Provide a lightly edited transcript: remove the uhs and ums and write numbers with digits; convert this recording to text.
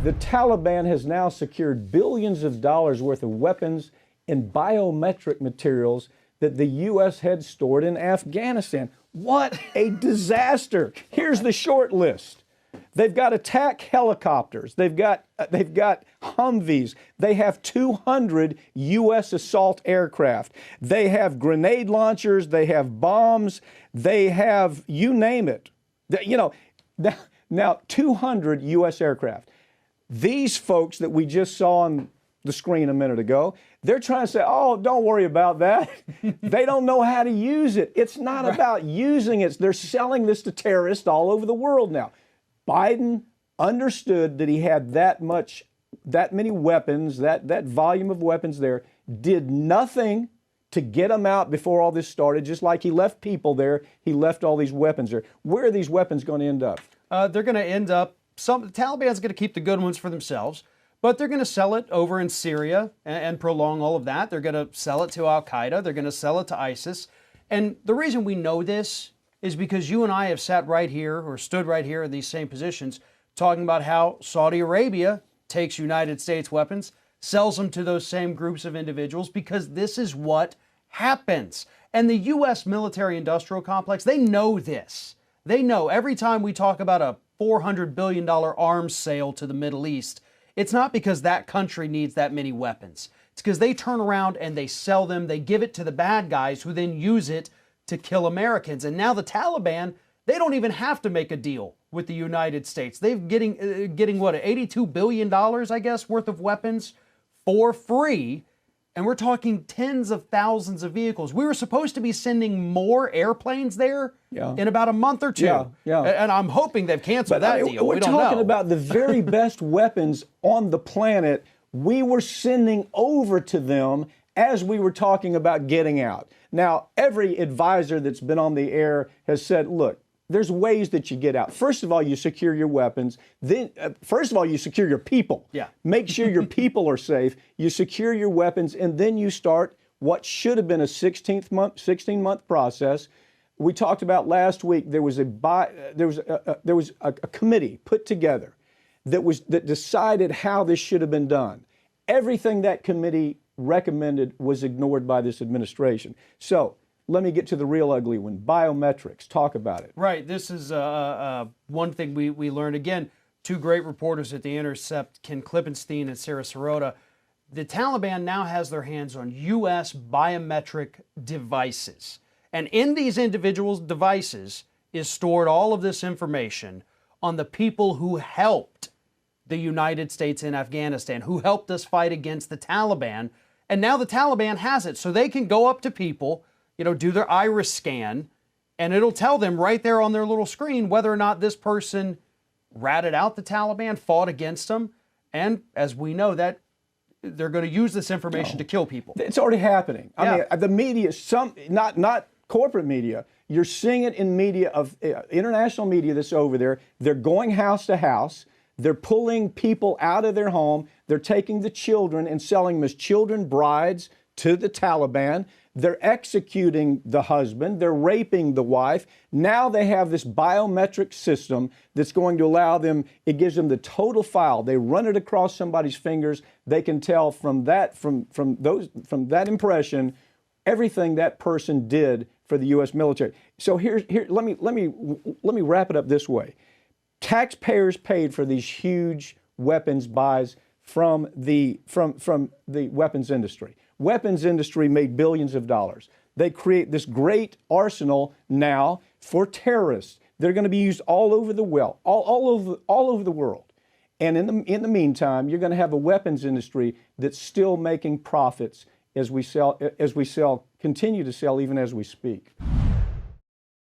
The Taliban has now secured billions of dollars worth of weapons and biometric materials that the U.S. had stored in Afghanistan. What a disaster. Here's the short list. They've got attack helicopters. They've got Humvees. They have 200 U.S. assault aircraft. They have grenade launchers. They have bombs. They have, you name it. Now 200 U.S. aircraft. These folks that we just saw on the screen a minute ago, they're trying to say, oh, don't worry about that. They don't know how to use it. It's not about using it. They're selling this to terrorists all over the world now. Biden understood that he had that many weapons, that volume of weapons there, did nothing to get them out before all this started. Just like he left people there, he left all these weapons there. Where are these weapons going to end up? They're going to end up, the Taliban's going to keep the good ones for themselves, but they're going to sell it over in Syria and prolong all of that. They're going to sell it to Al-Qaeda. They're going to sell it to ISIS. And the reason we know this is because you and I have sat right here or stood right here in these same positions talking about how Saudi Arabia takes United States weapons, sells them to those same groups of individuals, because this is what happens. And the U.S. military-industrial complex, they know this. They know every time we talk about a $400 billion arms sale to the Middle East, it's not because that country needs that many weapons. It's because they turn around and they sell them, they give it to the bad guys who then use it to kill Americans. And now the Taliban, they don't even have to make a deal with the United States. They're getting what, $82 billion, I guess, worth of weapons for free. And we're talking tens of thousands of vehicles. We were supposed to be sending more airplanes there in about a month or two. And I'm hoping they've canceled that deal. We're talking about the very best weapons on the planet. We were sending over to them as we were talking about getting out. Now, every advisor that's been on the air has said, look, there's ways that you get out. First of all, you secure your weapons. Then, first of all, you secure your people. Make sure your people are safe. You secure your weapons, and then you start what should have been a 16-month process. We talked about last week. There was a committee put together that decided how this should have been done. Everything that committee recommended was ignored by this administration. So let me get to the real ugly one, biometrics. Talk about it. Right. This is one thing we learned. Again, two great reporters at The Intercept, Ken Klippenstein and Sarah Sirota. The Taliban now has their hands on U.S. biometric devices. And in these individuals' devices is stored all of this information on the people who helped the United States in Afghanistan, who helped us fight against the Taliban. And now the Taliban has it, so they can go up to people, do their iris scan, and it'll tell them right there on their little screen whether or not this person ratted out the Taliban, fought against them, and as we know, that they're going to use this information to kill people. It's already happening. I mean, the media, not corporate media, you're seeing it in media of international media that's over there. They're going house to house. They're pulling people out of their home. They're taking the children and selling them as children brides to the Taliban. They're executing the husband. They're raping the wife. Now they have this biometric system that's going to allow them, it gives them the total file. They run it across somebody's fingers. They can tell from that impression everything that person did for the U.S. military. So let me wrap it up this way. Taxpayers paid for these huge weapons buys from the weapons industry. Weapons industry made billions of dollars. They create this great arsenal now for terrorists. They're going to be used all over the world, all over the world. And in the meantime, you're going to have a weapons industry that's still making profits as we continue to sell even as we speak.